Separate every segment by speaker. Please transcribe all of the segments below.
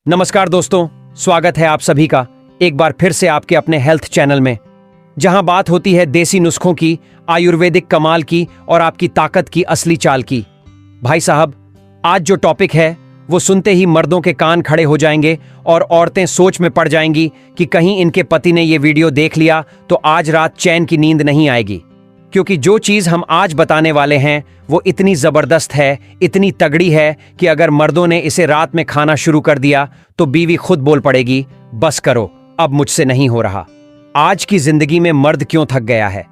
Speaker 1: नमस्कार दोस्तों, स्वागत है आप सभी का एक बार फिर से आपके अपने हेल्थ चैनल में, जहां बात होती है देसी नुस्खों की, आयुर्वेदिक कमाल की और आपकी ताकत की असली चाल की। भाई साहब, आज जो टॉपिक है वो सुनते ही मर्दों के कान खड़े हो जाएंगे और औरतें सोच में पड़ जाएंगी कि कहीं इनके पति ने ये वीडियो देख लिया तो आज रात चैन की नींद नहीं आएगी। क्योंकि जो चीज हम आज बताने वाले हैं वो इतनी जबरदस्त है, इतनी तगड़ी है कि अगर मर्दों ने इसे रात में खाना शुरू कर दिया तो बीवी खुद बोल पड़ेगी, बस करो, अब मुझसे नहीं हो रहा। आज की जिंदगी में मर्द क्यों थक गया है?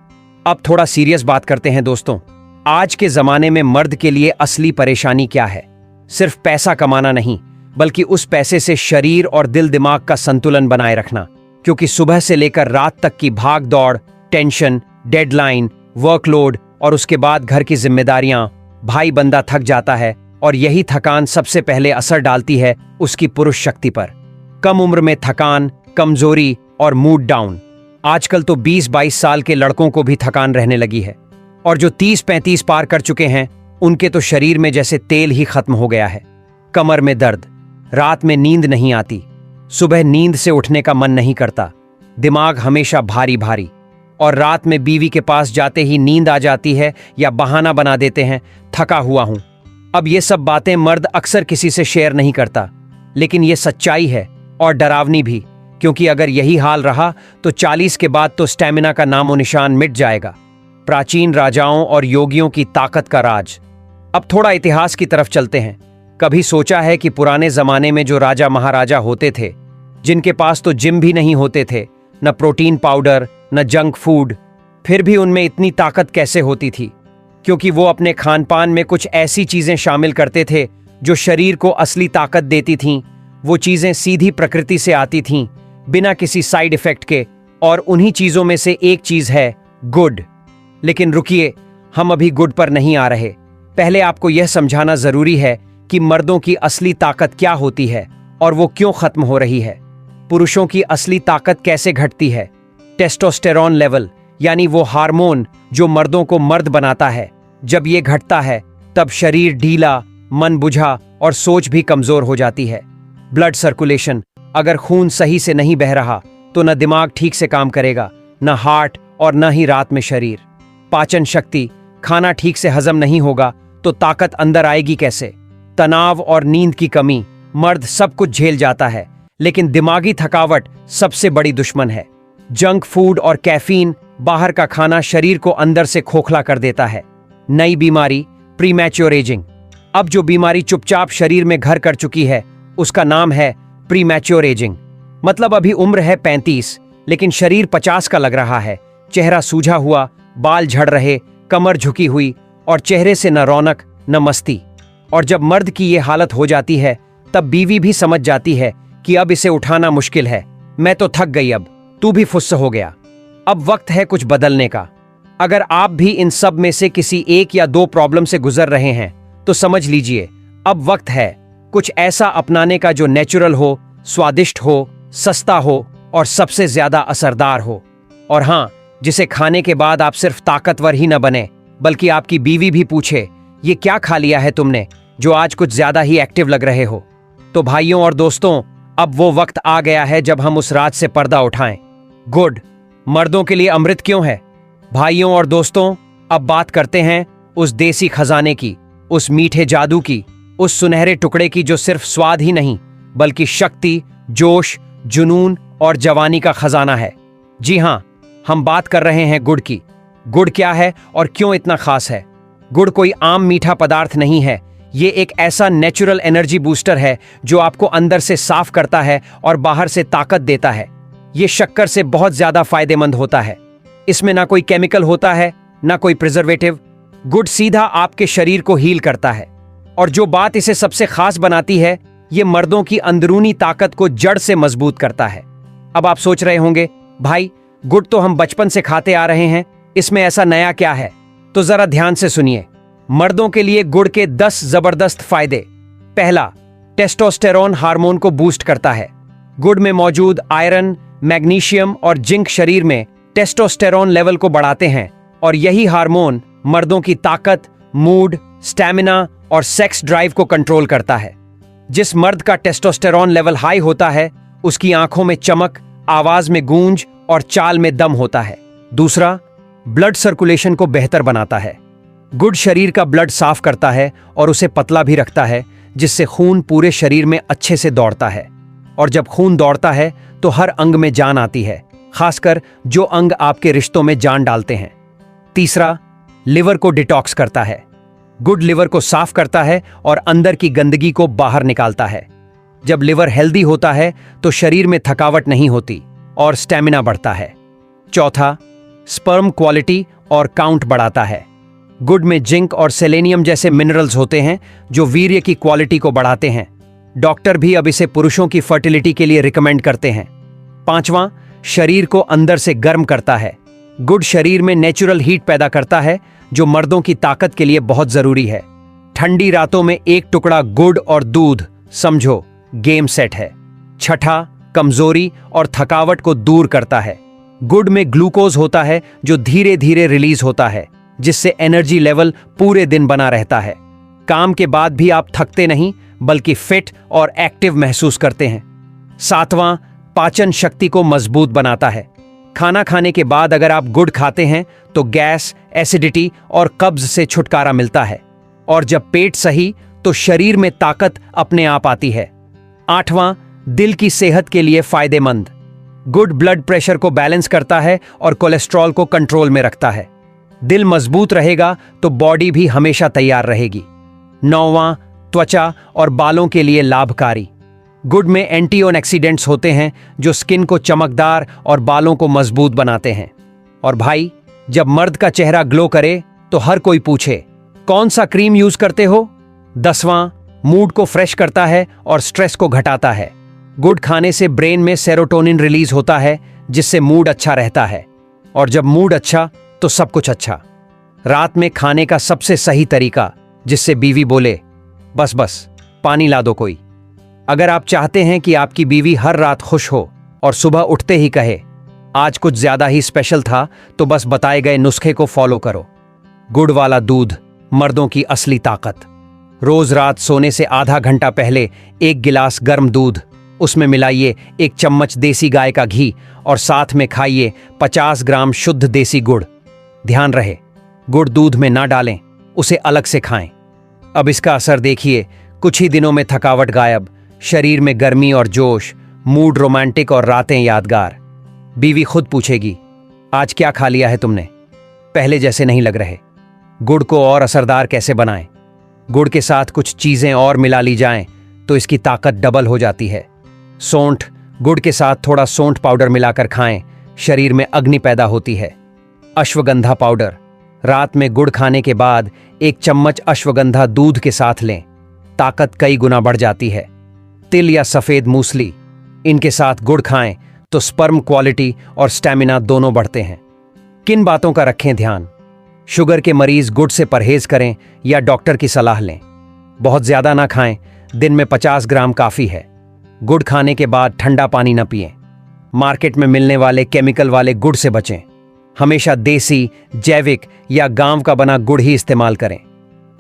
Speaker 1: अब थोड़ा सीरियस बात करते हैं दोस्तों। आज के जमाने में मर्द के लिए असली परेशानी क्या है? सिर्फ पैसा कमाना नहीं, बल्कि उस पैसे से शरीर और दिल दिमाग का संतुलन बनाए रखना। क्योंकि सुबह से लेकर रात तक की भाग दौड़, टेंशन, डेडलाइन, वर्कलोड और उसके बाद घर की जिम्मेदारियां, भाई बंदा थक जाता है और यही थकान सबसे पहले असर डालती है उसकी पुरुष शक्ति पर। कम उम्र में थकान, कमजोरी और मूड डाउन। आजकल तो 20-22 साल के लड़कों को भी थकान रहने लगी है और जो 30-35 पार कर चुके हैं उनके तो शरीर में जैसे तेल ही खत्म हो गया है। कमर में दर्द, रात में नींद नहीं आती, सुबह नींद से उठने का मन नहीं करता, दिमाग हमेशा भारी भारी, और रात में बीवी के पास जाते ही नींद आ जाती है या बहाना बना देते हैं, थका हुआ हूं। अब ये सब बातें मर्द अक्सर किसी से शेयर नहीं करता, लेकिन ये सच्चाई है और डरावनी भी। क्योंकि अगर यही हाल रहा तो 40 के बाद तो स्टैमिना का नामो निशान मिट जाएगा। प्राचीन राजाओं और योगियों की ताकत का राज। अब थोड़ा इतिहास की तरफ चलते हैं। कभी सोचा है कि पुराने जमाने में जो राजा महाराजा होते थे, जिनके पास तो जिम भी नहीं होते थे, न प्रोटीन पाउडर, न जंक फूड, फिर भी उनमें इतनी ताकत कैसे होती थी? क्योंकि वो अपने खान पान में कुछ ऐसी चीजें शामिल करते थे जो शरीर को असली ताकत देती थीं। वो चीजें सीधी प्रकृति से आती थीं, बिना किसी साइड इफेक्ट के, और उन्हीं चीजों में से एक चीज है गुड। लेकिन रुकिए, हम अभी गुड पर नहीं आ रहे। पहले आपको यह समझाना जरूरी है कि मर्दों की असली ताकत क्या होती है और वो क्यों खत्म हो रही है। पुरुषों की असली ताकत कैसे घटती है? टेस्टोस्टेरोन लेवल, यानी वो हार्मोन जो मर्दों को मर्द बनाता है, जब ये घटता है तब शरीर ढीला, मन बुझा और सोच भी कमजोर हो जाती है। ब्लड सर्कुलेशन, अगर खून सही से नहीं बह रहा तो न दिमाग ठीक से काम करेगा, न हार्ट और न ही रात में शरीर। पाचन शक्ति, खाना ठीक से हजम नहीं होगा तो ताकत अंदर आएगी कैसे? तनाव और नींद की कमी, मर्द सब कुछ झेल जाता है, लेकिन दिमागी थकावट सबसे बड़ी दुश्मन है। जंक फूड और कैफीन, बाहर का खाना शरीर को अंदर से खोखला कर देता है। नई बीमारी, प्रीमैच्योर एजिंग। अब जो बीमारी चुपचाप शरीर में घर कर चुकी है उसका नाम है प्रीमैच्योर एजिंग। मतलब अभी उम्र है 35, लेकिन शरीर 50 का लग रहा है। चेहरा सूझा हुआ, बाल झड़ रहे, कमर झुकी हुई और चेहरे से न रौनक न मस्ती। और जब मर्द की ये हालत हो जाती है तब बीवी भी समझ जाती है कि अब इसे उठाना मुश्किल है। मैं तो थक गई, अब तू भी फुस्स हो गया। अब वक्त है कुछ बदलने का। अगर आप भी इन सब में से किसी एक या दो प्रॉब्लम से गुजर रहे हैं तो समझ लीजिए, अब वक्त है कुछ ऐसा अपनाने का जो नेचुरल हो, स्वादिष्ट हो, सस्ता हो और सबसे ज्यादा असरदार हो। और हाँ, जिसे खाने के बाद आप सिर्फ ताकतवर ही न बने, बल्कि आपकी बीवी भी पूछे, ये क्या खा लिया है तुमने जो आज कुछ ज्यादा ही एक्टिव लग रहे हो। तो भाइयों और दोस्तों, अब वो वक्त आ गया है जब हम उस राज से पर्दा उठाएं। गुड मर्दों के लिए अमृत क्यों है? भाइयों और दोस्तों, अब बात करते हैं उस देसी खजाने की, उस मीठे जादू की, उस सुनहरे टुकड़े की जो सिर्फ स्वाद ही नहीं बल्कि शक्ति, जोश, जुनून और जवानी का खजाना है। जी हाँ, हम बात कर रहे हैं गुड़ की। गुड़ क्या है और क्यों इतना खास है? गुड़ कोई आम मीठा पदार्थ नहीं है। ये एक ऐसा नेचुरल एनर्जी बूस्टर है जो आपको अंदर से साफ करता है और बाहर से ताकत देता है। ये शक्कर से बहुत ज्यादा फायदेमंद होता है। इसमें ना कोई केमिकल होता है, ना कोई प्रिजर्वेटिव। गुड़ सीधा आपके शरीर को हील करता है। और जो बात इसे सबसे खास बनाती है, ये मर्दों की अंदरूनी ताकत को जड़ से मजबूत करता है। अब आप सोच रहे होंगे, भाई गुड़ तो हम बचपन से खाते आ रहे हैं, इसमें ऐसा नया क्या है? तो जरा ध्यान से सुनिए। मर्दों के लिए गुड़ के 10 जबरदस्त फायदे। पहला, टेस्टोस्टेरोन हार्मोन को बूस्ट करता है। गुड़ में मौजूद आयरन, मैग्नीशियम और जिंक शरीर में टेस्टोस्टेरोन लेवल को बढ़ाते हैं और यही हार्मोन मर्दों की ताकत, मूड, स्टैमिना और सेक्स ड्राइव को कंट्रोल करता है। जिस मर्द का टेस्टोस्टेरॉन लेवल हाई होता है उसकी आंखों में चमक, आवाज में गूंज और चाल में दम होता है। दूसरा, ब्लड सर्कुलेशन को बेहतर बनाता है। गुड़ शरीर का ब्लड साफ करता है और उसे पतला भी रखता है, जिससे खून पूरे शरीर में अच्छे से दौड़ता है। और जब खून दौड़ता है तो हर अंग में जान आती है, खासकर जो अंग आपके रिश्तों में जान डालते हैं। तीसरा, लिवर को डिटॉक्स करता है। गुड़ लिवर को साफ करता है और अंदर की गंदगी को बाहर निकालता है। जब लिवर हेल्दी होता है तो शरीर में थकावट नहीं होती और स्टेमिना बढ़ता है। चौथा, स्पर्म क्वालिटी और काउंट बढ़ाता है। गुड़ में जिंक और सेलेनियम जैसे मिनरल्स होते हैं जो वीर्य की क्वालिटी को बढ़ाते हैं। डॉक्टर भी अब इसे पुरुषों की फर्टिलिटी के लिए रिकमेंड करते हैं। पांचवां, शरीर को अंदर से गर्म करता है। गुड़ शरीर में नेचुरल हीट पैदा करता है जो मर्दों की ताकत के लिए बहुत जरूरी है। ठंडी रातों में एक टुकड़ा गुड़ और दूध, समझो गेम सेट है। छठा, कमजोरी और थकावट को दूर करता है। गुड़ में ग्लूकोज होता है जो धीरे धीरे रिलीज होता है, जिससे एनर्जी लेवल पूरे दिन बना रहता है। काम के बाद भी आप थकते नहीं बल्कि फिट और एक्टिव महसूस करते हैं। सातवां, पाचन शक्ति को मजबूत बनाता है। खाना खाने के बाद अगर आप गुड़ खाते हैं तो गैस, एसिडिटी और कब्ज से छुटकारा मिलता है। और जब पेट सही तो शरीर में ताकत अपने आप आती है। आठवां, दिल की सेहत के लिए फायदेमंद। गुड़ ब्लड प्रेशर को बैलेंस करता है और कोलेस्ट्रॉल को कंट्रोल में रखता है। दिल मजबूत रहेगा तो बॉडी भी हमेशा तैयार रहेगी। नौवां, त्वचा और बालों के लिए लाभकारी। गुड़ में एंटीऑक्सीडेंट्स होते हैं जो स्किन को चमकदार और बालों को मजबूत बनाते हैं। और भाई, जब मर्द का चेहरा ग्लो करे तो हर कोई पूछे कौन सा क्रीम यूज करते हो। 10वां, मूड को फ्रेश करता है और स्ट्रेस को घटाता है। गुड़ खाने से ब्रेन में सेरोटोनिन रिलीज होता है जिससे मूड अच्छा रहता है। और जब मूड अच्छा तो सब कुछ अच्छा। रात में खाने का सबसे सही तरीका जिससे बीवी बोले बस बस पानी ला दो कोई। अगर आप चाहते हैं कि आपकी बीवी हर रात खुश हो और सुबह उठते ही कहे आज कुछ ज्यादा ही स्पेशल था, तो बस बताए गए नुस्खे को फॉलो करो। गुड़ वाला दूध, मर्दों की असली ताकत। रोज रात सोने से आधा घंटा पहले एक गिलास गर्म दूध, उसमें मिलाइए 1 चम्मच देसी गाय का घी और साथ में खाइए 50 ग्राम शुद्ध देसी गुड़। ध्यान रहे, गुड़ दूध में ना डालें, उसे अलग से खाएं। अब इसका असर देखिए, कुछ ही दिनों में थकावट गायब, शरीर में गर्मी और जोश, मूड रोमांटिक और रातें यादगार। बीवी खुद पूछेगी आज क्या खा लिया है तुमने, पहले जैसे नहीं लग रहे। गुड़ को और असरदार कैसे बनाएं? गुड़ के साथ कुछ चीजें और मिला ली जाएं तो इसकी ताकत डबल हो जाती है। सौंठ, गुड़ के साथ थोड़ा सौंठ पाउडर मिलाकर खाएं, शरीर में अग्नि पैदा होती है। अश्वगंधा पाउडर, रात में गुड़ खाने के बाद 1 चम्मच अश्वगंधा दूध के साथ लें, ताकत कई गुना बढ़ जाती है। तिल या सफेद मूसली, इनके साथ गुड़ खाएं तो स्पर्म क्वालिटी और स्टैमिना दोनों बढ़ते हैं। किन बातों का रखें ध्यान? शुगर के मरीज गुड़ से परहेज करें या डॉक्टर की सलाह लें। बहुत ज्यादा ना खाएं, दिन में 50 ग्राम काफी है। गुड़ खाने के बाद ठंडा पानी न पिएं। मार्केट में मिलने वाले केमिकल वाले गुड़ से बचें। हमेशा देसी, जैविक या गांव का बना गुड़ ही इस्तेमाल करें।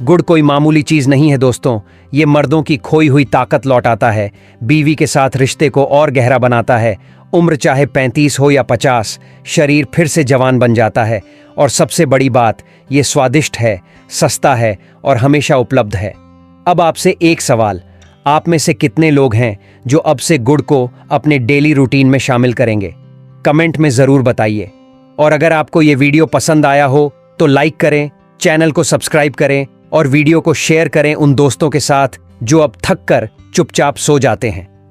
Speaker 1: गुड़ कोई मामूली चीज नहीं है दोस्तों, ये मर्दों की खोई हुई ताकत लौटाता है, बीवी के साथ रिश्ते को और गहरा बनाता है। उम्र चाहे 35 हो या 50, शरीर फिर से जवान बन जाता है। और सबसे बड़ी बात, ये स्वादिष्ट है, सस्ता है और हमेशा उपलब्ध है। अब आपसे एक सवाल, आप में से कितने लोग हैं जो अब से गुड़ को अपने डेली रूटीन में शामिल करेंगे? कमेंट में जरूर बताइए। और अगर आपको ये वीडियो पसंद आया हो तो लाइक करें, चैनल को सब्सक्राइब करें और वीडियो को शेयर करें उन दोस्तों के साथ जो अब थक कर चुपचाप सो जाते हैं।